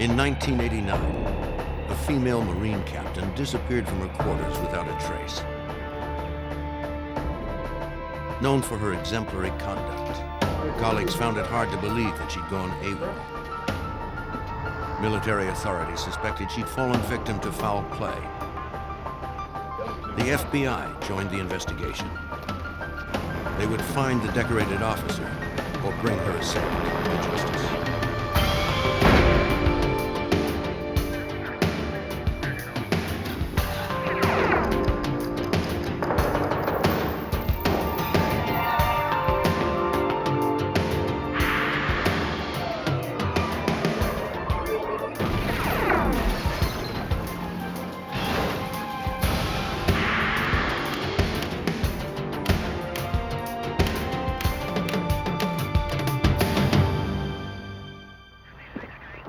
In 1989, a female Marine captain disappeared from her quarters without a trace. Known for her exemplary conduct, her colleagues found it hard to believe that she'd gone AWOL. Military authorities suspected she'd fallen victim to foul play. The FBI joined the investigation. They would find the decorated officer or bring her assailant to justice.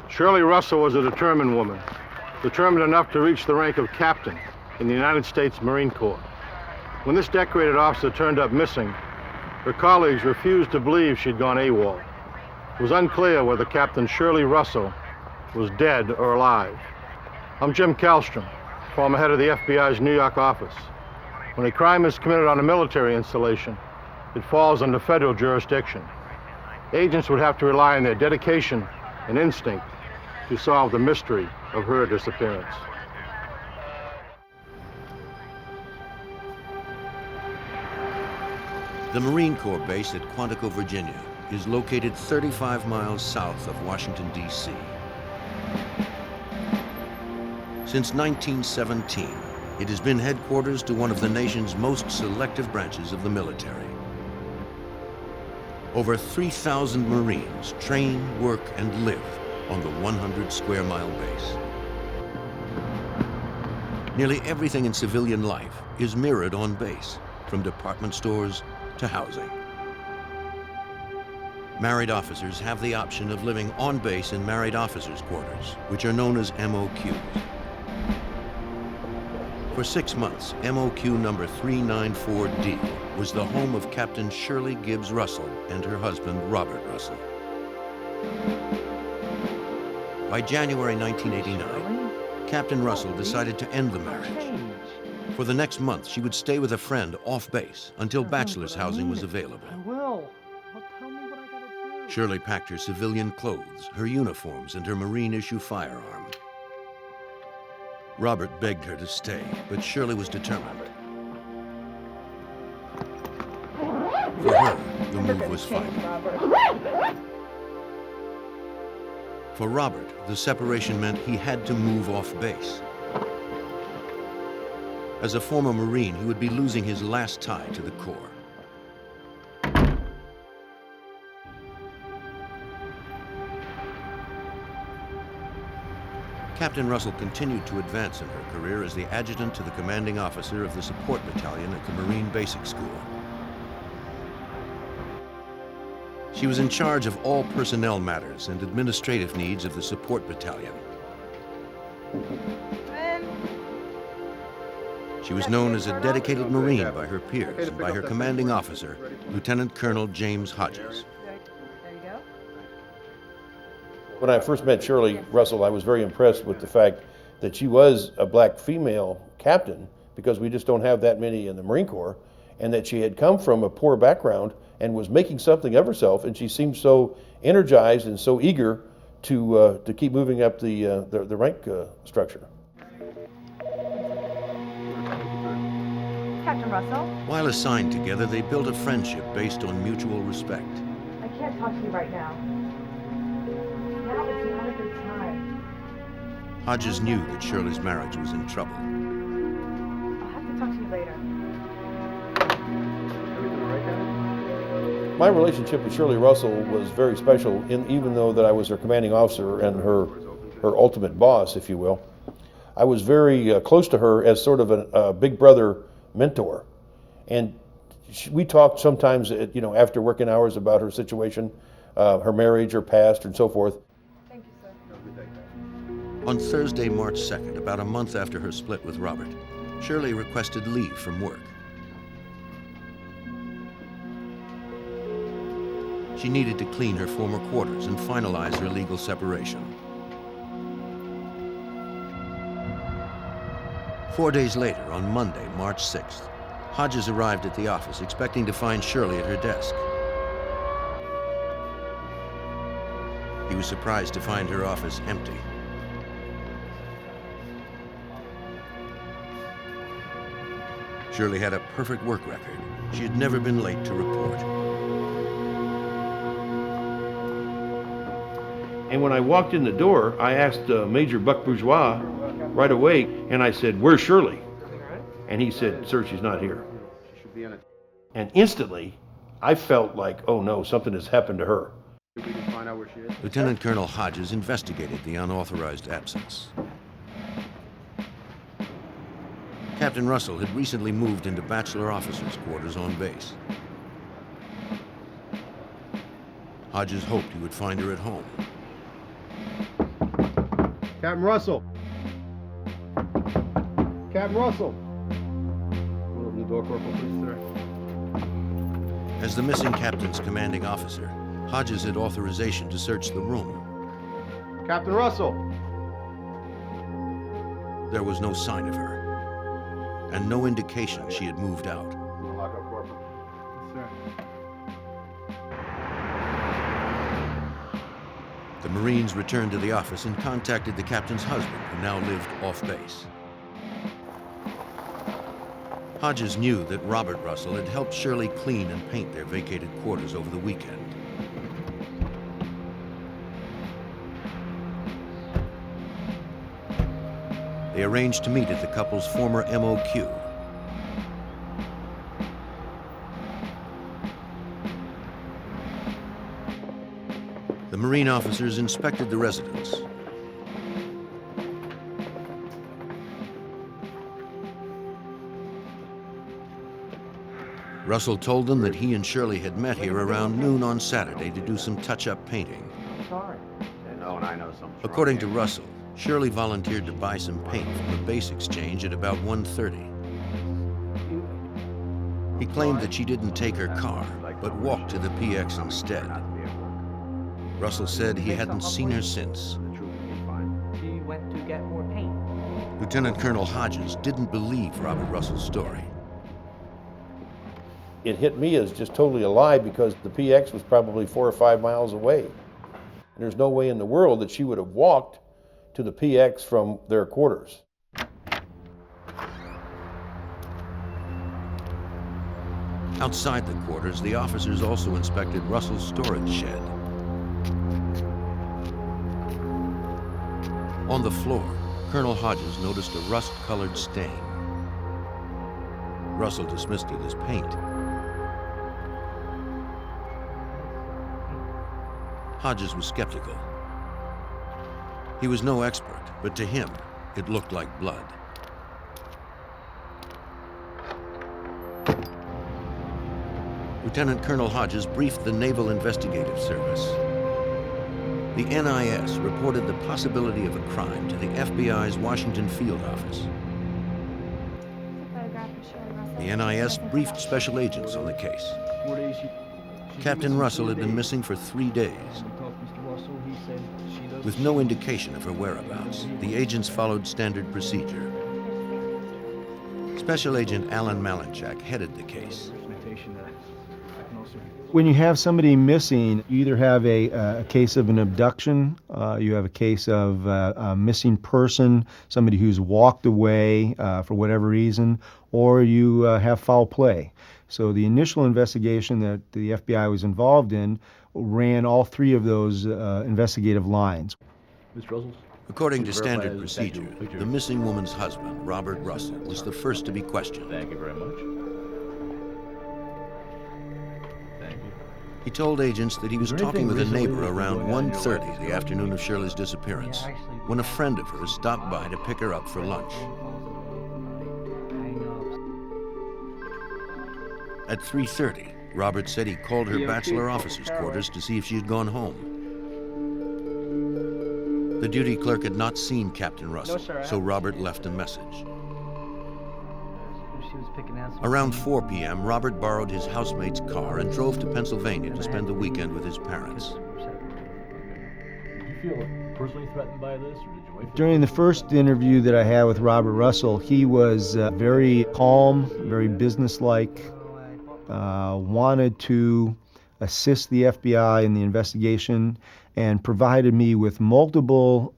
Shirley Russell was a determined woman, determined enough to reach the rank of captain in the United States Marine Corps. When this decorated officer turned up missing, her colleagues refused to believe she'd gone AWOL. It was unclear whether Captain Shirley Russell was dead or alive. I'm Jim Kallstrom, former head of the FBI's New York office. When a crime is committed on a military installation, it falls under federal jurisdiction. Agents would have to rely on their dedication and instinct to solve the mystery of her disappearance. The Marine Corps base at Quantico, Virginia, is located 35 miles south of Washington, D.C. Since 1917, it has been headquarters to one of the nation's most selective branches of the military. Over 3,000 Marines train, work, and live on the 100-square-mile base. Nearly everything in civilian life is mirrored on base, from department stores to housing. Married officers have the option of living on base in married officers' quarters, which are known as MOQs. For 6 months, MOQ number 394D was the home of Captain Shirley Gibbs Russell and her husband, Robert Russell. By January 1989, Captain Russell decided to end the marriage. For the next month, she would stay with a friend off base until bachelor's housing was available. Shirley packed her civilian clothes, her uniforms, and her Marine-issue firearm. Robert begged her to stay, but Shirley was determined. For her, the move was final. For Robert, the separation meant he had to move off base. As a former Marine, he would be losing his last tie to the Corps. Captain Russell continued to advance in her career as the adjutant to the commanding officer of the support battalion at the Marine Basic School. She was in charge of all personnel matters and administrative needs of the support battalion. She was known as a dedicated Marine by her peers and by her commanding officer, Lieutenant Colonel James Hodges. When I first met Shirley Russell, I was very impressed with the fact that she was a black female captain, because we just don't have that many in the Marine Corps, and that she had come from a poor background and was making something of herself, and she seemed so energized and so eager to keep moving up the rank structure. Captain Russell? While assigned together, they built a friendship based on mutual respect. I can't talk to you right now. Now is not a good time. Hodges knew that Shirley's marriage was in trouble. I'll have to talk to you later. My relationship with Shirley Russell was very special, even though that I was her commanding officer and her ultimate boss, if you will. I was very close to her as sort of a big brother mentor. And we talked sometimes, after working hours about her situation, her marriage, her past, and so forth. Thank you, sir. On Thursday, March 2nd, about a month after her split with Robert, Shirley requested leave from work. She needed to clean her former quarters and finalize her legal separation. 4 days later, on Monday, March 6th, Hodges arrived at the office expecting to find Shirley at her desk. He was surprised to find her office empty. Shirley had a perfect work record. She had never been late to report. And when I walked in the door, I asked Major Buck Bourgeois right away, and I said, "Where's Shirley?" And he said, "Sir, she's not here." And instantly, I felt like, oh no, something has happened to her. Lieutenant Colonel Hodges investigated the unauthorized absence. Captain Russell had recently moved into bachelor officers' quarters on base. Hodges hoped he would find her at home. Captain Russell. Captain Russell. Open the door, Corporal, please, sir. As the missing captain's commanding officer, Hodges had authorization to search the room. Captain Russell. There was no sign of her, and no indication she had moved out. Lock up, Corporal. Yes, sir. The Marines returned to the office and contacted the captain's husband, who now lived off base. Hodges knew that Robert Russell had helped Shirley clean and paint their vacated quarters over the weekend. They arranged to meet at the couple's former MOQ. The Marine officers inspected the residence. Russell told them that he and Shirley had met here around noon on Saturday to do some touch-up painting. Sorry. According to Russell, Shirley volunteered to buy some paint from the base exchange at about 1:30. He claimed that she didn't take her car, but walked to the PX instead. Russell said he hadn't seen her since. She went to get more paint. Lieutenant Colonel Hodges didn't believe Robert Russell's story. It hit me as just totally a lie because the PX was probably 4 or 5 miles away. And there's no way in the world that she would have walked to the PX from their quarters. Outside the quarters, the officers also inspected Russell's storage shed. On the floor, Colonel Hodges noticed a rust-colored stain. Russell dismissed it as paint. Hodges was skeptical. He was no expert, but to him, it looked like blood. Lieutenant Colonel Hodges briefed the Naval Investigative Service. The NIS reported the possibility of a crime to the FBI's Washington field office. The NIS briefed special agents on the case. Captain Russell had been missing for 3 days. With no indication of her whereabouts, the agents followed standard procedure. Special Agent Alan Malinchak headed the case. When you have somebody missing, you either have a case of an abduction, you have a case of a missing person, somebody who's walked away for whatever reason, or you have foul play. So the initial investigation that the FBI was involved in ran all 3 of those investigative lines. Mr. Russell? According to standard procedure, the missing woman's husband, Robert Russell, was the first to be questioned. Thank you very much. Thank you. He told agents that he was talking with a neighbor around 1:30 the afternoon of Shirley's disappearance, when a friend of hers stopped by to pick her up for lunch. At 3:30, Robert said he called her bachelor officer's quarters to see if she had gone home. The duty clerk had not seen Captain Russell, so Robert left a message. Around 4 p.m., Robert borrowed his housemate's car and drove to Pennsylvania to spend the weekend with his parents. You feel it? personally threatened by this, or did your wife? During the first interview that I had with Robert Russell, he was very calm, very businesslike, wanted to assist the FBI in the investigation, and provided me with multiple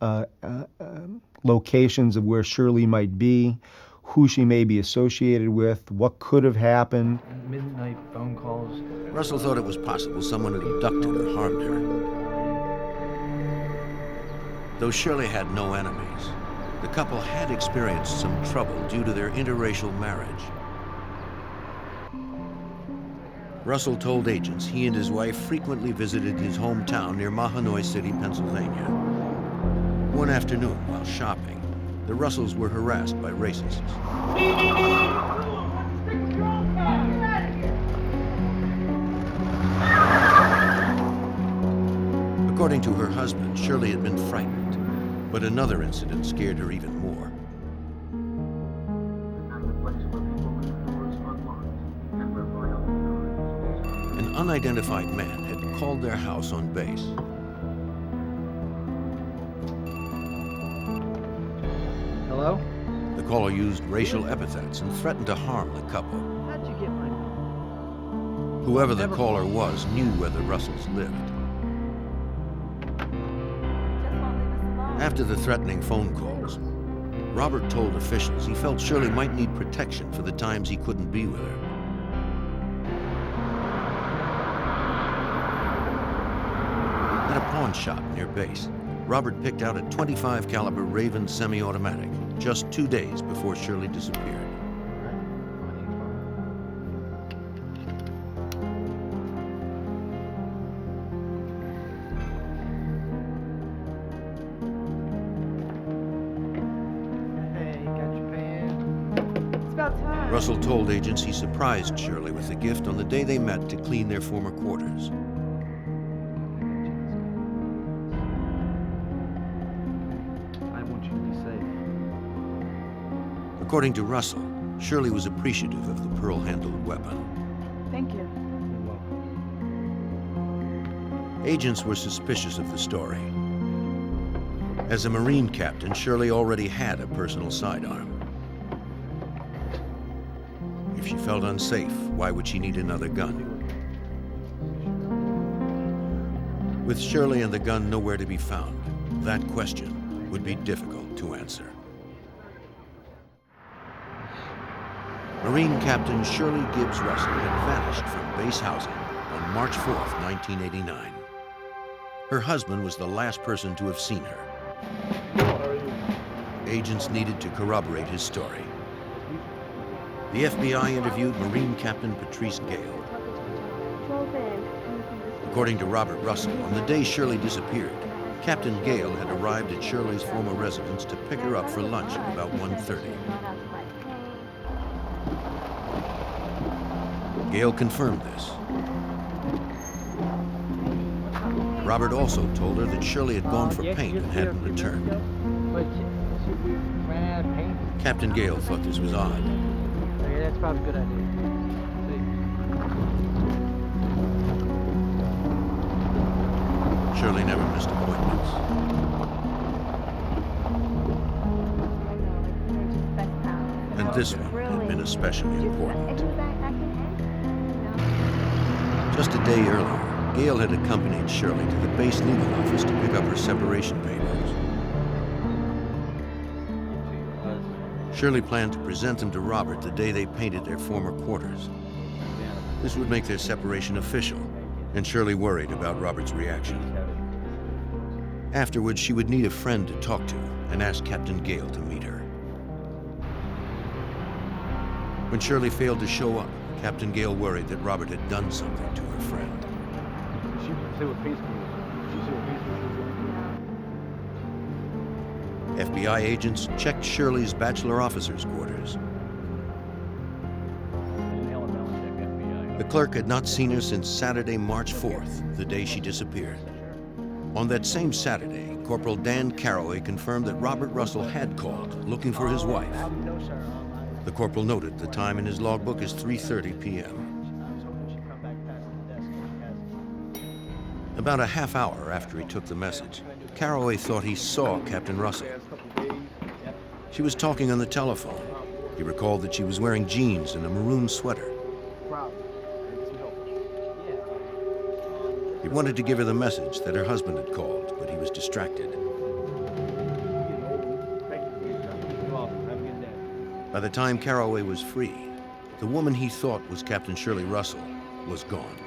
locations of where Shirley might be, who she may be associated with, what could have happened. Midnight phone calls. Russell thought it was possible someone had abducted or harmed her. Though Shirley had no enemies, the couple had experienced some trouble due to their interracial marriage. Russell told agents he and his wife frequently visited his hometown near Mahanoy City, Pennsylvania. One afternoon, while shopping, the Russells were harassed by racists. According to her husband, Shirley had been frightened, but another incident scared her even more. An unidentified man had called their house on base. Hello? The The caller used racial epithets and threatened to harm the couple. How'd you get my number? Whoever the caller was knew where the Russells lived. After the threatening phone calls, Robert told officials he felt Shirley might need protection for the times he couldn't be with her. At a pawn shop near base, Robert picked out a .25 caliber Raven semi-automatic just 2 days before Shirley disappeared. Hey, got your pen? It's about time. Russell told agents he surprised Shirley with a gift on the day they met to clean their former quarters. I want you to be safe. According to Russell, Shirley was appreciative of the pearl-handled weapon. Thank you. You're welcome. Agents were suspicious of the story. As a Marine captain, Shirley already had a personal sidearm. If she felt unsafe, why would she need another gun? With Shirley and the gun nowhere to be found, that question would be difficult to answer. Marine Captain Shirley Gibbs Russell had vanished from base housing on March 4th, 1989. Her husband was the last person to have seen her. Agents needed to corroborate his story. The FBI interviewed Marine Captain Patrice Gale. According to Robert Russell, on the day Shirley disappeared, Captain Gale had arrived at Shirley's former residence to pick her up for lunch at about 1:30. Gale confirmed this. Robert also told her that Shirley had gone for paint and hadn't returned. But we ran out of paint. Captain Gale thought this was odd. Okay, that's probably a good idea. Shirley never missed appointments. And this one had been especially important. Just a day earlier, Gale had accompanied Shirley to the base legal office to pick up her separation papers. Shirley planned to present them to Robert the day they painted their former quarters. This would make their separation official, and Shirley worried about Robert's reaction. Afterwards, she would need a friend to talk to and ask Captain Gale to meet her. When Shirley failed to show up, Captain Gale worried that Robert had done something to her friend. FBI agents checked Shirley's bachelor officer's quarters. The clerk had not seen her since Saturday, March 4th, the day she disappeared. On that same Saturday, Corporal Dan Caraway confirmed that Robert Russell had called, looking for his wife. The corporal noted the time in his logbook as 3:30 p.m. About a half hour after he took the message, Caraway thought he saw Captain Russell. She was talking on the telephone. He recalled that she was wearing jeans and a maroon sweater. He wanted to give her the message that her husband had called, but he was distracted. By the time Caraway was free, the woman he thought was Captain Shirley Russell was gone.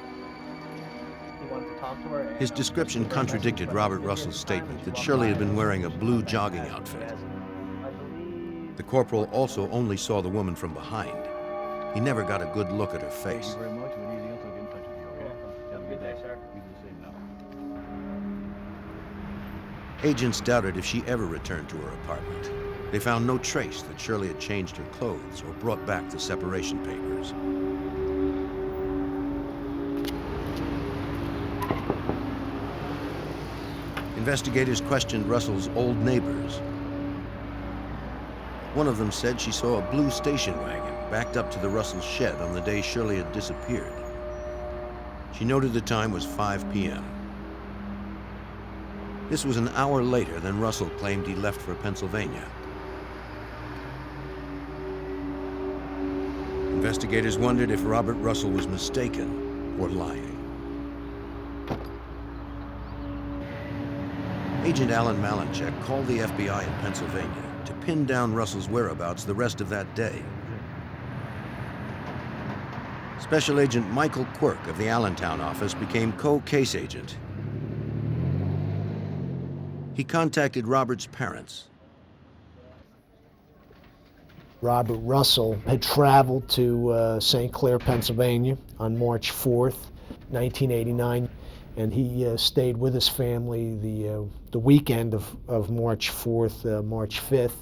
His description contradicted Robert Russell's statement that Shirley had been wearing a blue jogging outfit. The corporal also only saw the woman from behind. He never got a good look at her face. Agents doubted if she ever returned to her apartment. They found no trace that Shirley had changed her clothes or brought back the separation papers. Investigators questioned Russell's old neighbors. One of them said she saw a blue station wagon backed up to the Russell shed on the day Shirley had disappeared. She noted the time was 5 p.m. This was an hour later than Russell claimed he left for Pennsylvania. Investigators wondered if Robert Russell was mistaken or lying. Agent Alan Malinchek called the FBI in Pennsylvania to pin down Russell's whereabouts the rest of that day. Special Agent Michael Quirk of the Allentown office became co-case agent. He contacted Robert's parents. Robert Russell had traveled to St. Clair, Pennsylvania on March 4th, 1989, and he stayed with his family the weekend of March 4th, March 5th.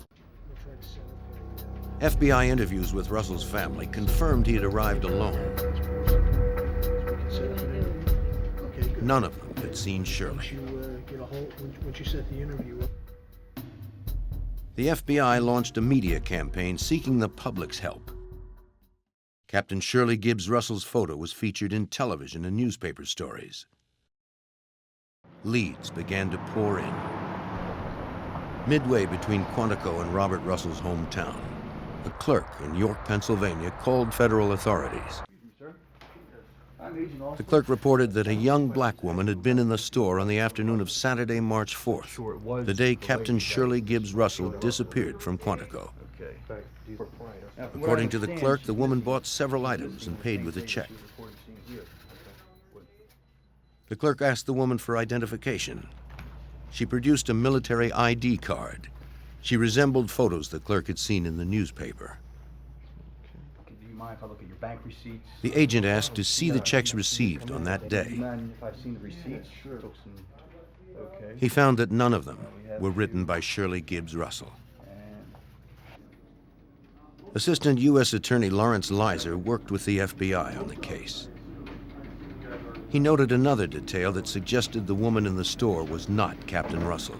FBI interviews with Russell's family confirmed he had arrived alone. None of them had seen Shirley. The FBI launched a media campaign seeking the public's help. Captain Shirley Gibbs Russell's photo was featured in television and newspaper stories. Leads began to pour in. Midway between Quantico and Robert Russell's hometown, a clerk in York, Pennsylvania, called federal authorities. The clerk reported that a young black woman had been in the store on the afternoon of Saturday, March 4th, the day Captain Shirley Gibbs Russell disappeared from Quantico. According to the clerk, the woman bought several items and paid with a check. The clerk asked the woman for identification. She produced a military ID card. She resembled photos the clerk had seen in the newspaper. Do you mind if I look at your bank receipts? The agent asked to see the checks received on that day. Do you mind if I've seen the receipts? Sure. Okay. He found that none of them were written by Shirley Gibbs Russell. Assistant U.S. Attorney Lawrence Leiser worked with the FBI on the case. He noted another detail that suggested the woman in the store was not Captain Russell.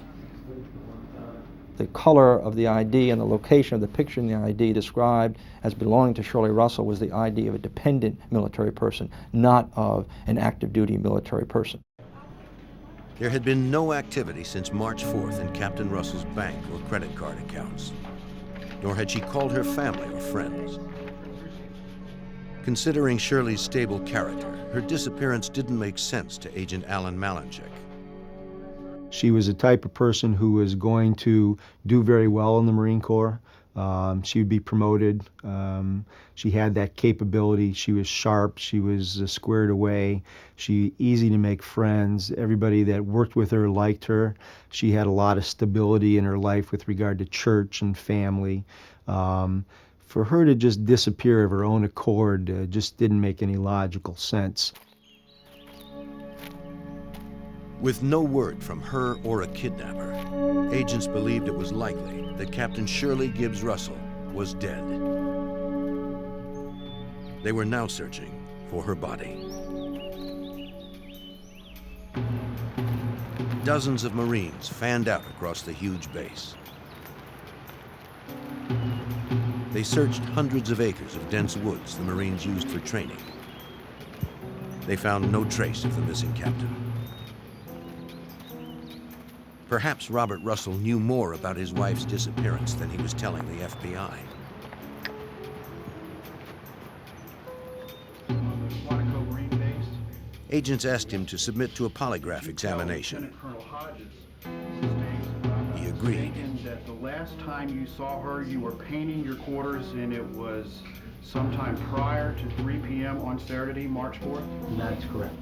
The color of the ID and the location of the picture in the ID described as belonging to Shirley Russell was the ID of a dependent military person, not of an active duty military person. There had been no activity since March 4th in Captain Russell's bank or credit card accounts, nor had she called her family or friends. Considering Shirley's stable character, her disappearance didn't make sense to Agent Alan Malinchek. She was the type of person who was going to do very well in the Marine Corps. She would be promoted. She had that capability. She was sharp. She was squared away. She easy to make friends. Everybody that worked with her liked her. She had a lot of stability in her life with regard to church and family. For her to just disappear of her own accord just didn't make any logical sense. With no word from her or a kidnapper, agents believed it was likely that Captain Shirley Gibbs Russell was dead. They were now searching for her body. Dozens of Marines fanned out across the huge base. They searched hundreds of acres of dense woods the Marines used for training. They found no trace of the missing captain. Perhaps Robert Russell knew more about his wife's disappearance than he was telling the FBI. Quantico Marine Base. Agents asked him to submit to a polygraph examination. Lieutenant Colonel Hodges sustained He agreed. that the last time you saw her, you were painting your quarters, and it was sometime prior to 3 p.m. on Saturday, March 4th? That's correct.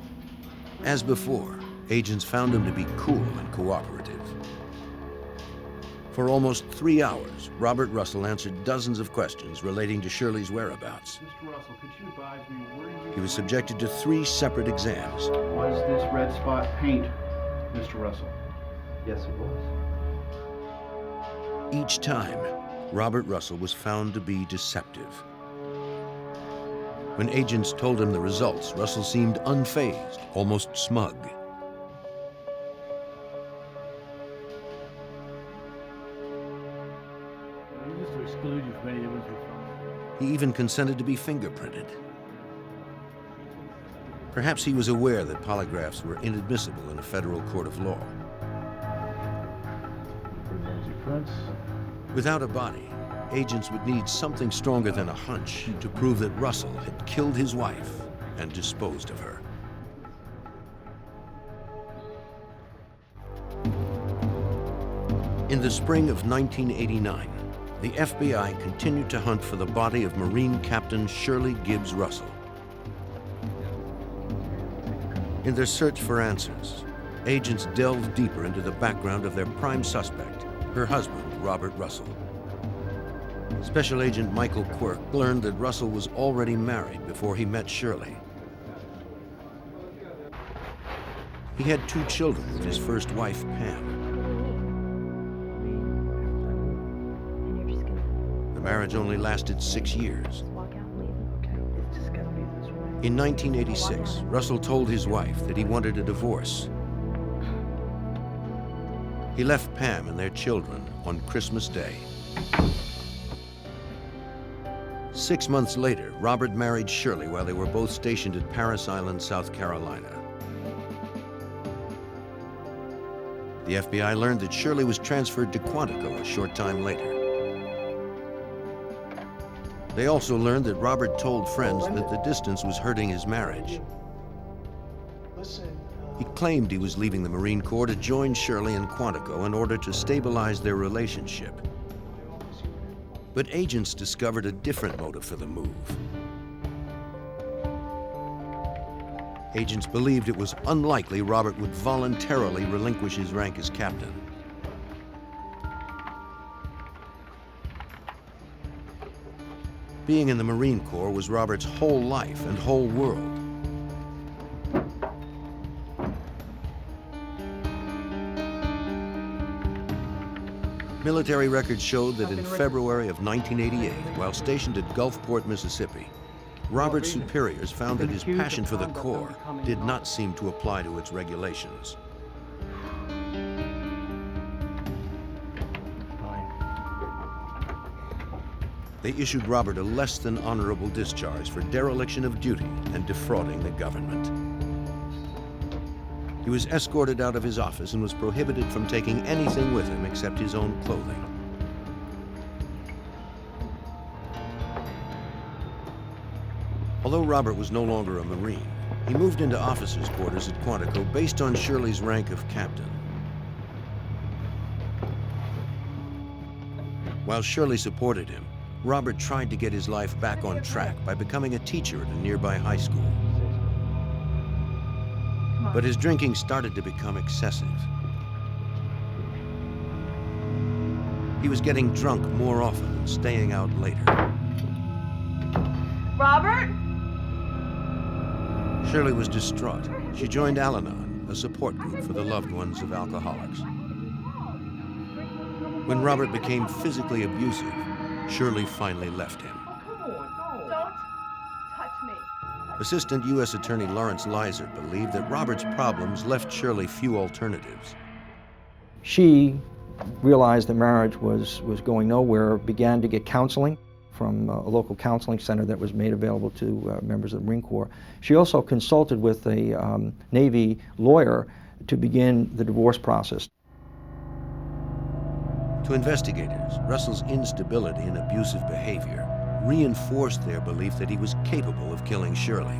As before, agents found him to be cool and cooperative. For almost 3 hours, Robert Russell answered dozens of questions relating to Shirley's whereabouts. Mr. Russell, could you advise me where you... He was subjected to 3 separate exams. Was this red spot paint, Mr. Russell? Yes, it was. Each time, Robert Russell was found to be deceptive. When agents told him the results, Russell seemed unfazed, almost smug. Just to exclude you from any evidence we found. He even consented to be fingerprinted. Perhaps he was aware that polygraphs were inadmissible in a federal court of law. Prints. Without a body, agents would need something stronger than a hunch to prove that Russell had killed his wife and disposed of her. In the spring of 1989, the FBI continued to hunt for the body of Marine Captain Shirley Gibbs Russell. In their search for answers, agents delved deeper into the background of their prime suspect, her husband, Robert Russell. Special Agent Michael Quirk learned that Russell was already married before he met Shirley. He had 2 children with his first wife, Pam. The marriage only lasted 6 years. In 1986, Russell told his wife that he wanted a divorce. He left Pam and their children on Christmas Day. 6 months later, Robert married Shirley while they were both stationed at Parris Island, South Carolina. The FBI learned that Shirley was transferred to Quantico a short time later. They also learned that Robert told friends that the distance was hurting his marriage. He claimed he was leaving the Marine Corps to join Shirley in Quantico in order to stabilize their relationship. But agents discovered a different motive for the move. Agents believed it was unlikely Robert would voluntarily relinquish his rank as captain. Being in the Marine Corps was Robert's whole life and whole world. Military records showed that in February of 1988, while stationed at Gulfport, Mississippi, Robert's superiors found that his passion for the Corps did not seem to apply to its regulations. They issued Robert a less than honorable discharge for dereliction of duty and defrauding the government. He was escorted out of his office and was prohibited from taking anything with him except his own clothing. Although Robert was no longer a Marine, he moved into officers' quarters at Quantico based on Shirley's rank of captain. While Shirley supported him, Robert tried to get his life back on track by becoming a teacher at a nearby high school. But his drinking started to become excessive. He was getting drunk more often and staying out later. Robert? Shirley was distraught. She joined Al-Anon, a support group for the loved ones of alcoholics. When Robert became physically abusive, Shirley finally left him. Don't touch me. Assistant U.S. Attorney Lawrence Leiser believed that Robert's problems left Shirley few alternatives. She realized the marriage was going nowhere, began to get counseling from a local counseling center that was made available to members of the Marine Corps. She also consulted with a Navy lawyer to begin the divorce process. To investigators, Russell's instability and abusive behavior reinforced their belief that he was capable of killing Shirley.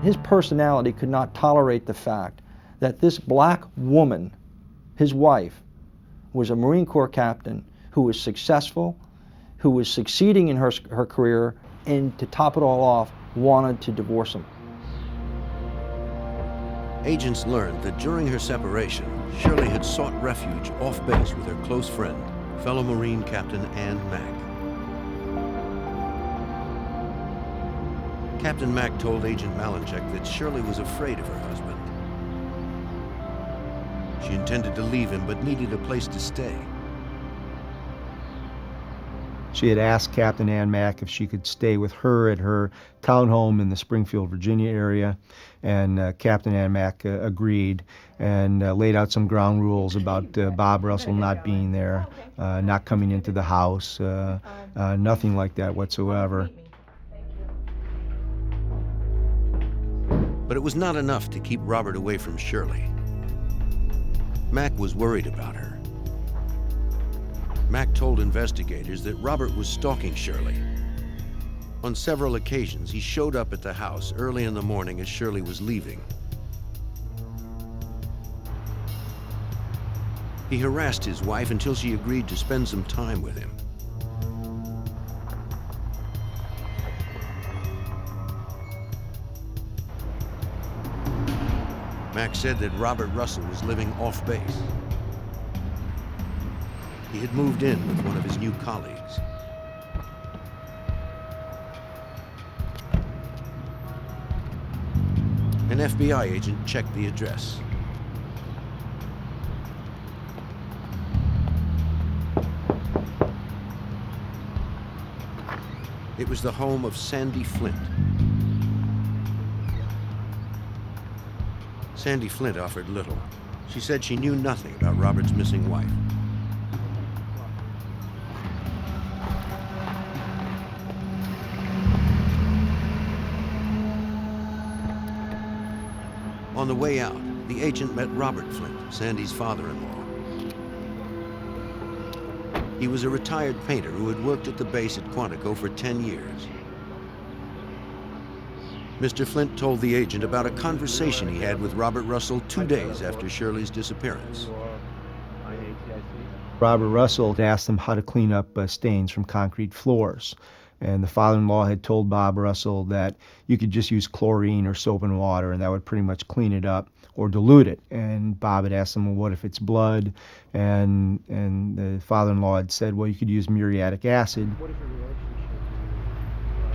His personality could not tolerate the fact that this black woman, his wife, was a Marine Corps captain who was successful, who was succeeding in her career, and to top it all off, wanted to divorce him. Agents learned that during her separation, Shirley had sought refuge off base with her close friend, fellow Marine Captain Ann Mack. Captain Mack told Agent Malinchek that Shirley was afraid of her husband. She intended to leave him, but needed a place to stay. She had asked Captain Ann Mack if she could stay with her at her townhome in the Springfield, Virginia area, and Captain Ann Mack agreed and laid out some ground rules about Bob Russell not being there, not coming into the house, nothing like that whatsoever. But it was not enough to keep Robert away from Shirley. Mack was worried about her. Mack told investigators that Robert was stalking Shirley. On several occasions, he showed up at the house early in the morning as Shirley was leaving. He harassed his wife until she agreed to spend some time with him. Mack said that Robert Russell was living off base. He had moved in with one of his new colleagues. An FBI agent checked the address. It was the home of Sandy Flint. Sandy Flint offered little. She said she knew nothing about Robert's missing wife. On the way out, the agent met Robert Flint, Sandy's father-in-law. He was a retired painter who had worked at the base at Quantico for 10 years. Mr. Flint told the agent about a conversation he had with Robert Russell 2 days after Shirley's disappearance. Robert Russell asked him how to clean up stains from concrete floors. And the father-in-law had told Bob Russell that you could just use chlorine or soap and water and that would pretty much clean it up or dilute it. And Bob had asked him, well, what if it's blood? And the father-in-law had said, well, you could use muriatic acid.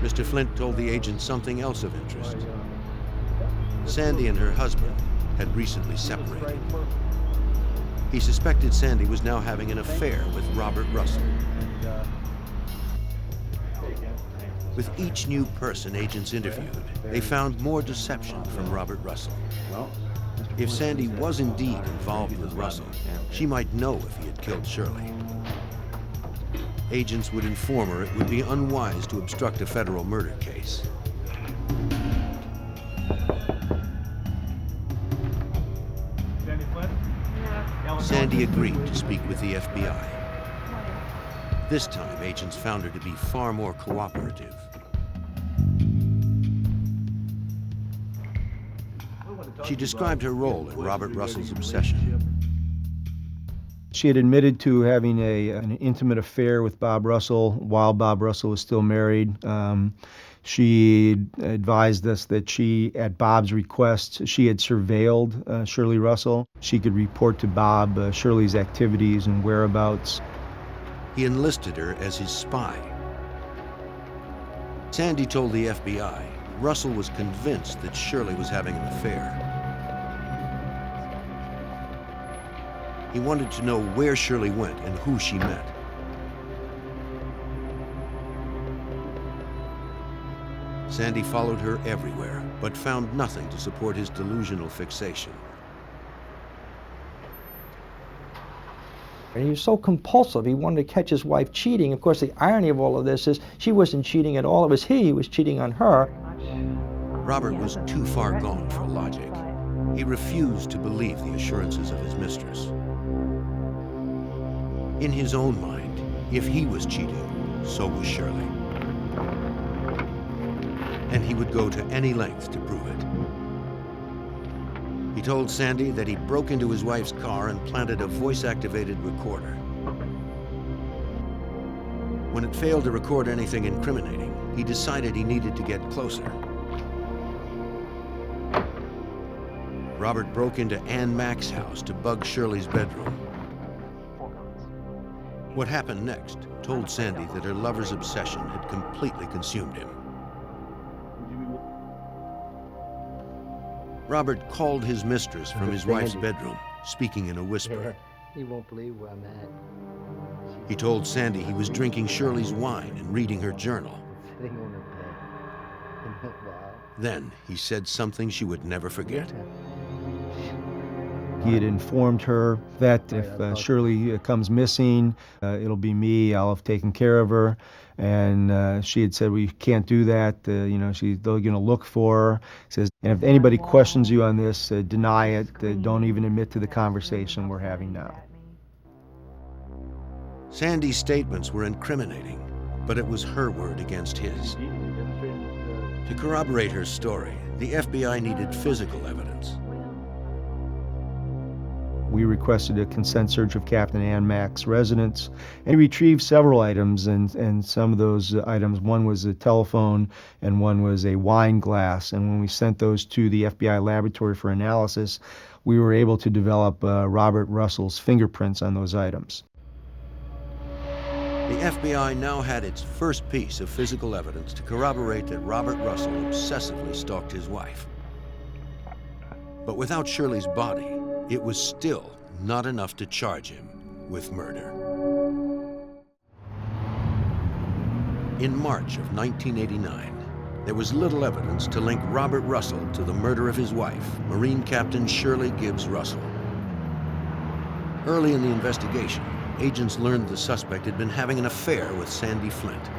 Mr. Flint told the agent something else of interest. Sandy and her husband had recently separated. He suspected Sandy was now having an affair with Robert Russell. With each new person agents interviewed, they found more deception from Robert Russell. If Sandy was indeed involved with Russell, she might know if he had killed Shirley. Agents would inform her it would be unwise to obstruct a federal murder case. Sandy agreed to speak with the FBI. This time, agents found her to be far more cooperative. She described her role in Robert Russell's obsession. She had admitted to having an intimate affair with Bob Russell while Bob Russell was still married. She advised us that she, at Bob's request, she had surveilled Shirley Russell. She could report to Bob Shirley's activities and whereabouts. He enlisted her as his spy. Sandy told the FBI Russell was convinced that Shirley was having an affair. He wanted to know where Shirley went and who she met. Sandy followed her everywhere, but found nothing to support his delusional fixation. And he was so compulsive, he wanted to catch his wife cheating. Of course, the irony of all of this is she wasn't cheating at all. It was he who was cheating on her. Robert was too far gone for logic. He refused to believe the assurances of his mistress. In his own mind, if he was cheating, so was Shirley. And he would go to any length to prove it. He told Sandy that he broke into his wife's car and planted a voice-activated recorder. When it failed to record anything incriminating, he decided he needed to get closer. Robert broke into Ann Mack's house to bug Shirley's bedroom. What happened next told Sandy that her lover's obsession had completely consumed him. Robert called his mistress from his wife's bedroom, speaking in a whisper. You won't believe where I'm at. He told Sandy he was drinking Shirley's wine and reading her journal. Sitting on her bed. Wow. Then he said something she would never forget. He had informed her that if Shirley comes missing, it'll be me. I'll have taken care of her. And she had said, "We can't do that. They're going to look for her." He says, "And if anybody questions you on this, deny it. Don't even admit to the conversation we're having now." Sandy's statements were incriminating, but it was her word against his. To corroborate her story, the FBI needed physical evidence. We requested a consent search of Captain Ann Mack's residence and retrieved several items, and some of those items, one was a telephone and one was a wine glass. And when we sent those to the FBI laboratory for analysis, we were able to develop Robert Russell's fingerprints on those items. The FBI now had its first piece of physical evidence to corroborate that Robert Russell obsessively stalked his wife. But without Shirley's body, it was still not enough to charge him with murder. In March of 1989, there was little evidence to link Robert Russell to the murder of his wife, Marine Captain Shirley Gibbs Russell. Early in the investigation, agents learned the suspect had been having an affair with Sandy Flint.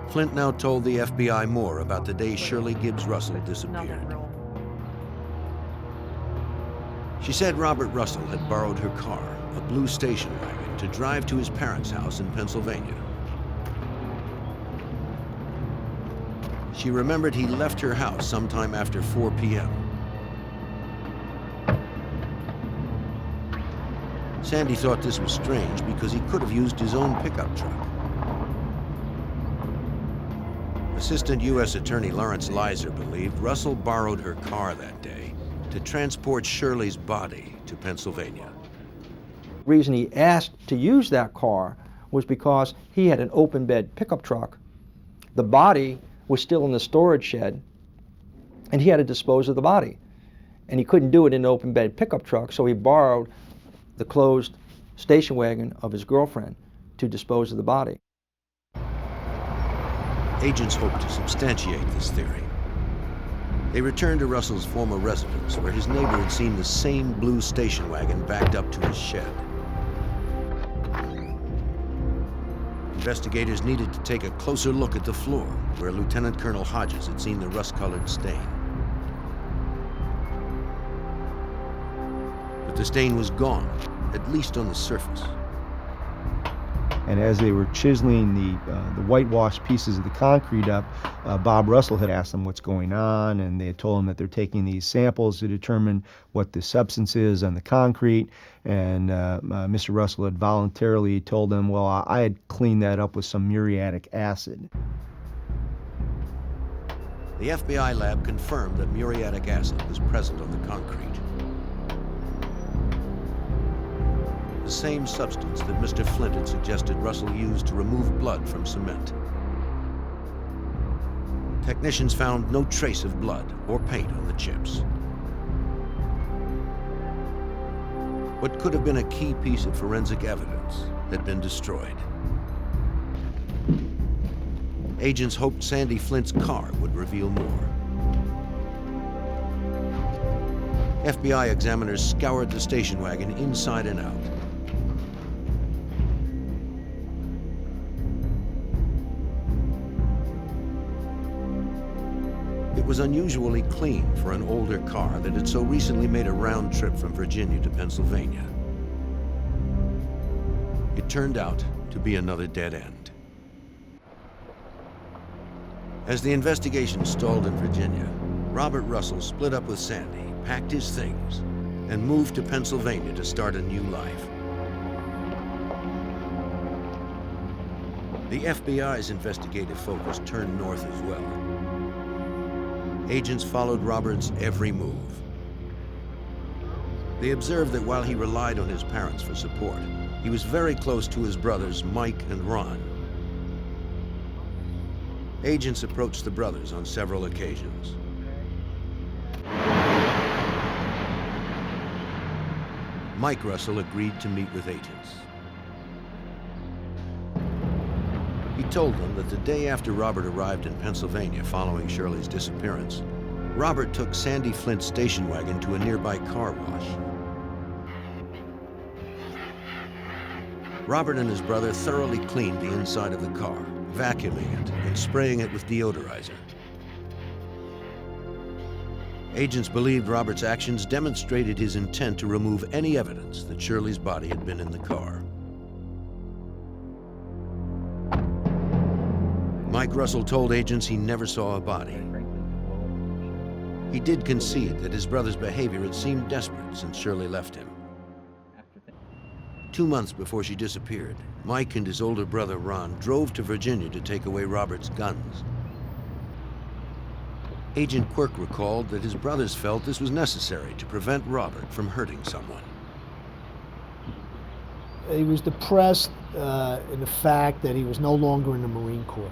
Flint now told the FBI more about the day Shirley Gibbs Russell disappeared. She said Robert Russell had borrowed her car, a blue station wagon, to drive to his parents' house in Pennsylvania. She remembered he left her house sometime after 4 p.m. Sandy thought this was strange because he could have used his own pickup truck. Assistant U.S. Attorney Lawrence Leiser believed Russell borrowed her car that day to transport Shirley's body to Pennsylvania. The reason he asked to use that car was because he had an open bed pickup truck. The body was still in the storage shed, and he had to dispose of the body. And he couldn't do it in an open bed pickup truck, so he borrowed the closed station wagon of his girlfriend to dispose of the body. Agents hoped to substantiate this theory. They returned to Russell's former residence, where his neighbor had seen the same blue station wagon backed up to his shed. Investigators needed to take a closer look at the floor, where Lieutenant Colonel Hodges had seen the rust-colored stain. But the stain was gone, at least on the surface. And as they were chiseling the whitewashed pieces of the concrete up, Bob Russell had asked them what's going on, and they had told him that they're taking these samples to determine what the substance is on the concrete. And Mr. Russell had voluntarily told them, well, I had cleaned that up with some muriatic acid. The FBI lab confirmed that muriatic acid was present on the concrete. The same substance that Mr. Flint had suggested Russell use to remove blood from cement. Technicians found no trace of blood or paint on the chips. What could have been a key piece of forensic evidence had been destroyed. Agents hoped Sandy Flint's car would reveal more. FBI examiners scoured the station wagon inside and out. It was unusually clean for an older car that had so recently made a round trip from Virginia to Pennsylvania. It turned out to be another dead end. As the investigation stalled in Virginia, Robert Russell split up with Sandy, packed his things, and moved to Pennsylvania to start a new life. The FBI's investigative focus turned north as well. Agents followed Robert's every move. They observed that while he relied on his parents for support, he was very close to his brothers, Mike and Ron. Agents approached the brothers on several occasions. Mike Russell agreed to meet with agents. He told them that the day after Robert arrived in Pennsylvania following Shirley's disappearance, Robert took Sandy Flint's station wagon to a nearby car wash. Robert and his brother thoroughly cleaned the inside of the car, vacuuming it and spraying it with deodorizer. Agents believed Robert's actions demonstrated his intent to remove any evidence that Shirley's body had been in the car. Mike Russell told agents he never saw a body. He did concede that his brother's behavior had seemed desperate since Shirley left him. 2 months before she disappeared, Mike and his older brother Ron drove to Virginia to take away Robert's guns. Agent Quirk recalled that his brothers felt this was necessary to prevent Robert from hurting someone. He was depressed in the fact that he was no longer in the Marine Corps,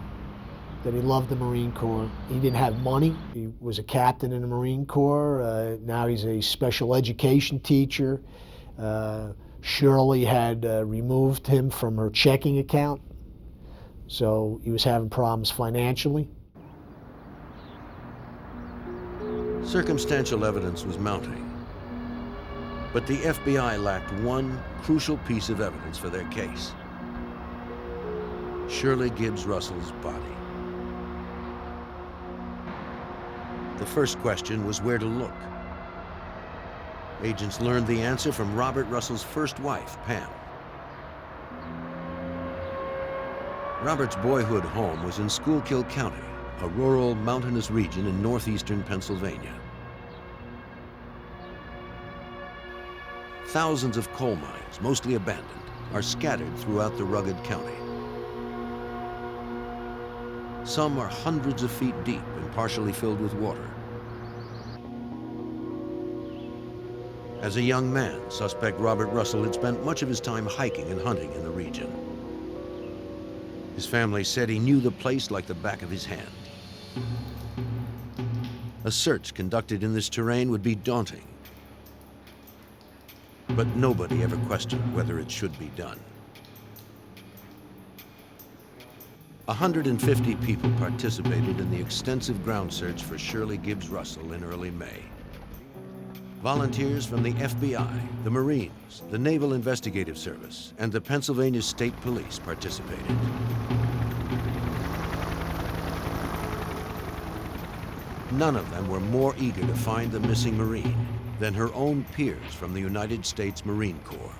that he loved the Marine Corps. He didn't have money. He was a captain in the Marine Corps. Now he's a special education teacher. Shirley had removed him from her checking account, so he was having problems financially. Circumstantial evidence was mounting, but the FBI lacked one crucial piece of evidence for their case: Shirley Gibbs Russell's body. The first question was where to look. Agents learned the answer from Robert Russell's first wife, Pam. Robert's boyhood home was in Schuylkill County, a rural, mountainous region in northeastern Pennsylvania. Thousands of coal mines, mostly abandoned, are scattered throughout the rugged county. Some are hundreds of feet deep and partially filled with water. As a young man, suspect Robert Russell had spent much of his time hiking and hunting in the region. His family said he knew the place like the back of his hand. A search conducted in this terrain would be daunting, but nobody ever questioned whether it should be done. 150 people participated in the extensive ground search for Shirley Gibbs Russell in early May. Volunteers from the FBI, the Marines, the Naval Investigative Service, and the Pennsylvania State Police participated. None of them were more eager to find the missing Marine than her own peers from the United States Marine Corps.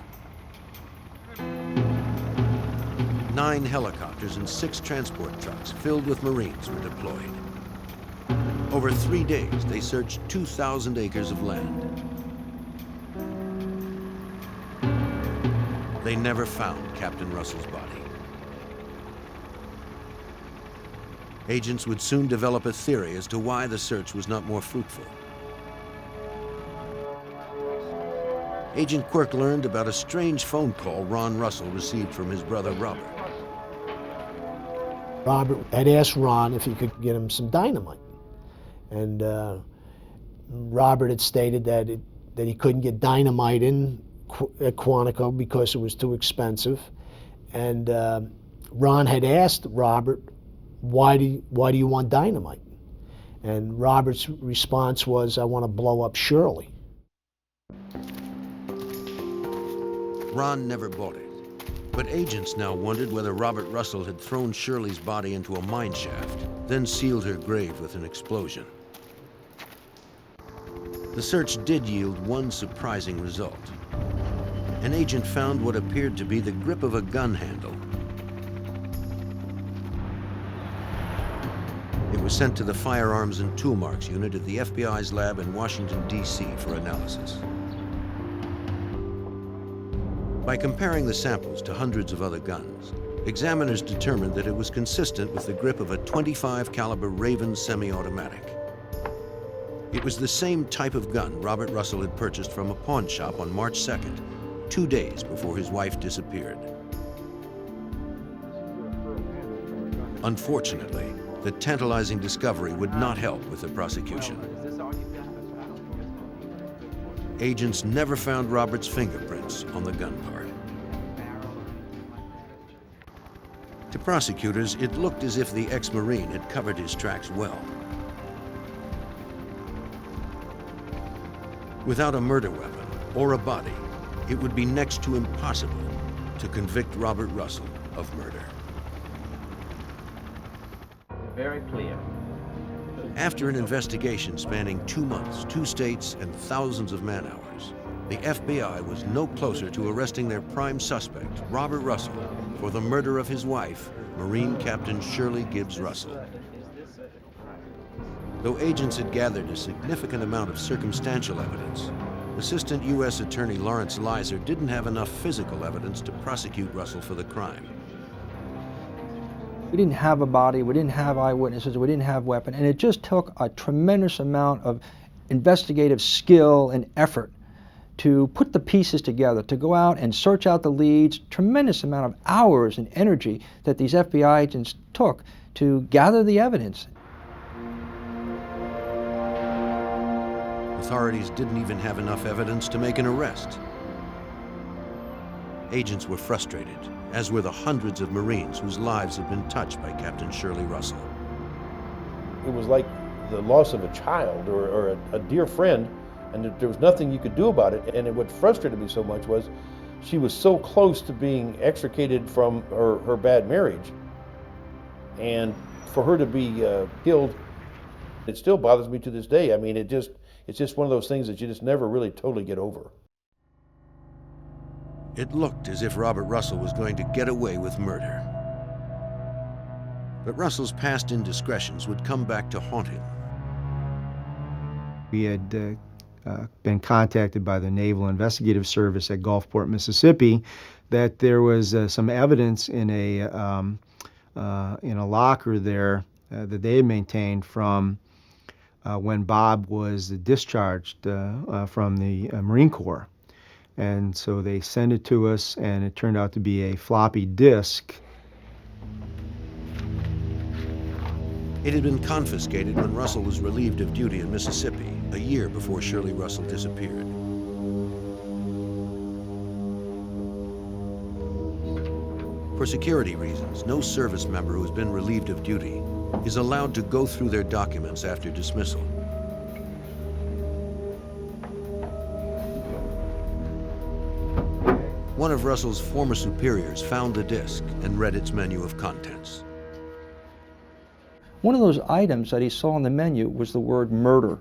9 helicopters and 6 transport trucks filled with Marines were deployed. Over 3 days, they searched 2,000 acres of land. They never found Captain Russell's body. Agents would soon develop a theory as to why the search was not more fruitful. Agent Quirk learned about a strange phone call Ron Russell received from his brother Robert. Robert had asked Ron if he could get him some dynamite. And Robert had stated that he couldn't get dynamite at Quantico because it was too expensive. And Ron had asked Robert, why do you want dynamite? And Robert's response was, I want to blow up Shirley. Ron never bought it, but agents now wondered whether Robert Russell had thrown Shirley's body into a mine shaft, then sealed her grave with an explosion. The search did yield one surprising result. an agent found what appeared to be the grip of a gun handle. It was sent to the Firearms and Tool Marks Unit at the FBI's lab in Washington, D.C. for analysis. By comparing the samples to hundreds of other guns, examiners determined that it was consistent with the grip of a .25 caliber Raven semi-automatic. It was the same type of gun Robert Russell had purchased from a pawn shop on March 2nd, 2 days before his wife disappeared. Unfortunately, the tantalizing discovery would not help with the prosecution. Agents never found Robert's fingerprints on the gun part. To prosecutors, it looked as if the ex-Marine had covered his tracks well. Without a murder weapon or a body, it would be next to impossible to convict Robert Russell of murder. Very clear. After an investigation spanning 2 months, 2 states, and thousands of man-hours, the FBI was no closer to arresting their prime suspect, Robert Russell, for the murder of his wife, Marine Captain Shirley Gibbs Russell. Though agents had gathered a significant amount of circumstantial evidence, Assistant U.S. Attorney Lawrence Leiser didn't have enough physical evidence to prosecute Russell for the crime. We didn't have a body, we didn't have eyewitnesses, we didn't have weapon, and it just took a tremendous amount of investigative skill and effort to put the pieces together, to go out and search out the leads, tremendous amount of hours and energy that these FBI agents took to gather the evidence. Authorities didn't even have enough evidence to make an arrest. Agents were frustrated, as were the hundreds of Marines whose lives had been touched by Captain Shirley Russell. It was like the loss of a child or a dear friend, and there was nothing you could do about it. And what frustrated me so much was she was so close to being extricated from her bad marriage, and for her to be killed, it still bothers me to this day. I mean, it's just one of those things that you just never really totally get over. It looked as if Robert Russell was going to get away with murder. But Russell's past indiscretions would come back to haunt him. We had been contacted by the Naval Investigative Service at Gulfport, Mississippi, that there was some evidence in a locker there that they had maintained from when Bob was discharged from the Marine Corps. And so they sent it to us, and it turned out to be a floppy disk. It had been confiscated when Russell was relieved of duty in Mississippi, a year before Shirley Russell disappeared. For security reasons, no service member who has been relieved of duty is allowed to go through their documents after dismissal. One of Russell's former superiors found the disk and read its menu of contents. One of those items that he saw on the menu was the word murder.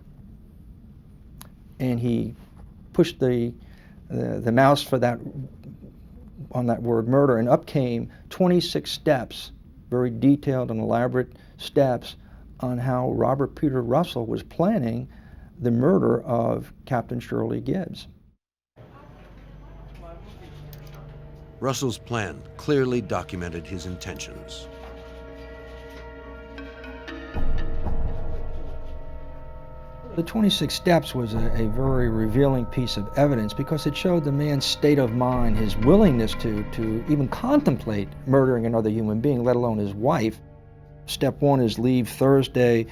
And he pushed the mouse for that, on that word murder, and up came 26 steps, very detailed and elaborate steps on how Robert Peter Russell was planning the murder of Captain Shirley Gibbs. Russell's plan clearly documented his intentions. The 26 steps was a very revealing piece of evidence because it showed the man's state of mind, his willingness to even contemplate murdering another human being, let alone his wife. Step 1 is leave Thursday,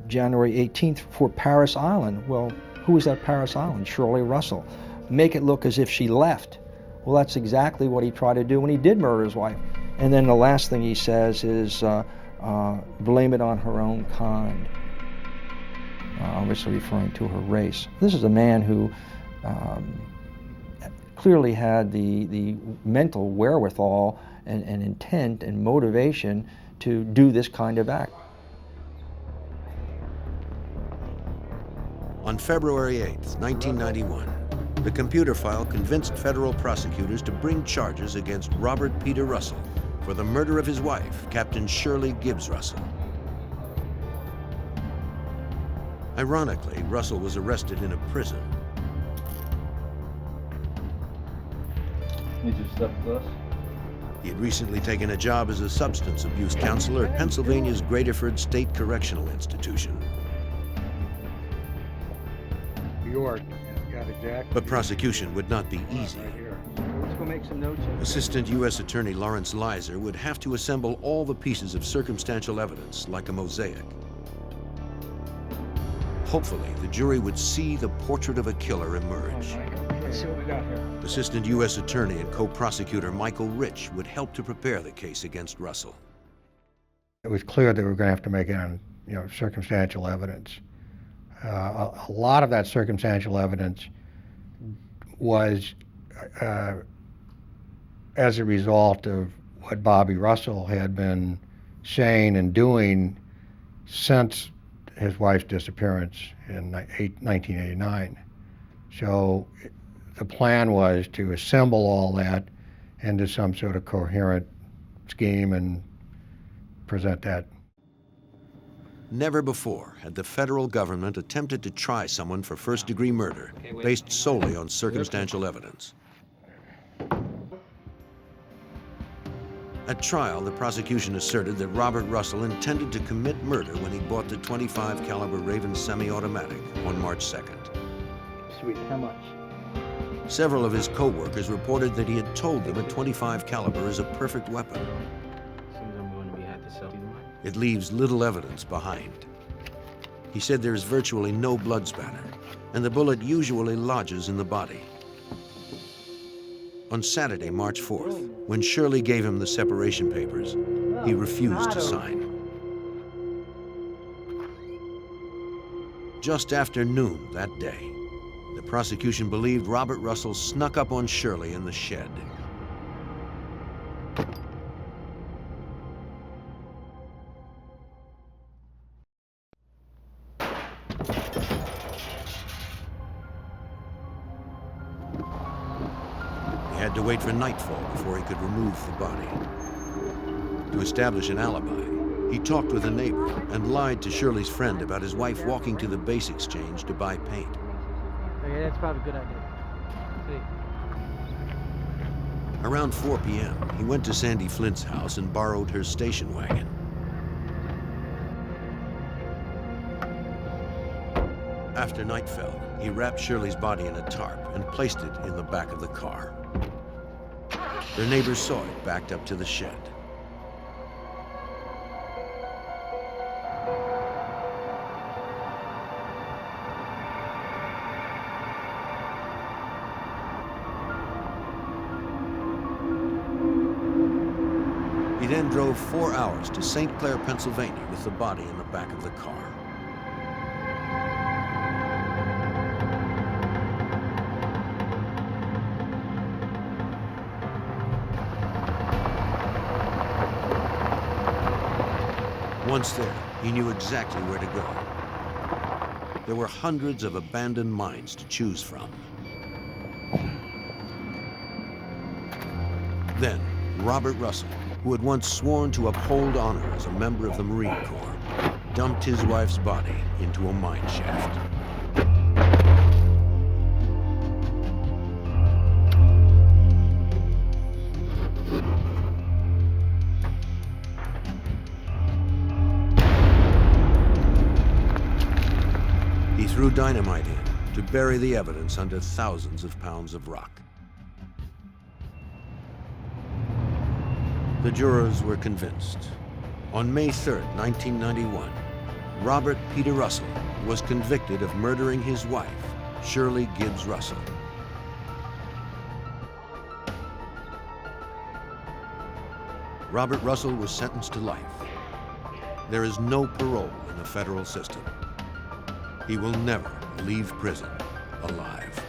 January 18th for Paris Island. Well, who was at Paris Island? Shirley Russell. Make it look as if she left. Well, that's exactly what he tried to do when he did murder his wife. And then the last thing he says is blame it on her own kind, obviously referring to her race. This is a man who clearly had the mental wherewithal and intent and motivation to do this kind of act. On February 8th, 1991, The computer file convinced federal prosecutors to bring charges against Robert Peter Russell for the murder of his wife, Captain Shirley Gibbs Russell. Ironically, Russell was arrested in a prison. Need your stuff with us? He had recently taken a job as a substance abuse counselor at Pennsylvania's Graterford State Correctional Institution. York, got a jacket. But prosecution would not be easy. Right here. Let's go make some notes. Assistant U.S. Attorney Lawrence Leiser would have to assemble all the pieces of circumstantial evidence like a mosaic. Hopefully, the jury would see the portrait of a killer emerge. Let's see what we got here. Assistant U.S. Attorney and co-prosecutor Michael Rich would help to prepare the case against Russell. It was clear that we were going to have to make it on, circumstantial evidence. A lot of that circumstantial evidence was as a result of what Bobby Russell had been saying and doing since his wife's disappearance in 1989. So the plan was to assemble all that into some sort of coherent scheme and present that. Never before had the federal government attempted to try someone for first-degree murder based solely on circumstantial evidence. At trial, the prosecution asserted that Robert Russell intended to commit murder when he bought the .25 caliber Raven semi-automatic on March 2nd. Sweet, how much? Several of his co-workers reported that he had told them a .25 caliber is a perfect weapon. It leaves little evidence behind. He said there's virtually no blood spatter, and the bullet usually lodges in the body. On Saturday, March 4th, when Shirley gave him the separation papers, he refused to sign. Just after noon that day, the prosecution believed Robert Russell snuck up on Shirley in the shed. He had to wait for nightfall before he could remove the body. To establish an alibi, he talked with a neighbor and lied to Shirley's friend about his wife walking to the base exchange to buy paint. Okay, that's probably a good idea. See. Around 4 p.m., he went to Sandy Flint's house and borrowed her station wagon. After night fell, he wrapped Shirley's body in a tarp and placed it in the back of the car. Their neighbors saw it backed up to the shed. He then drove 4 hours to St. Clair, Pennsylvania with the body in the back of the car. Once there, he knew exactly where to go. There were hundreds of abandoned mines to choose from. Then, Robert Russell, who had once sworn to uphold honor as a member of the Marine Corps, dumped his wife's body into a mine shaft. He threw dynamite in to bury the evidence under thousands of pounds of rock. The jurors were convinced. On May 3rd, 1991, Robert Peter Russell was convicted of murdering his wife, Shirley Gibbs Russell. Robert Russell was sentenced to life. There is no parole in the federal system. He will never leave prison alive.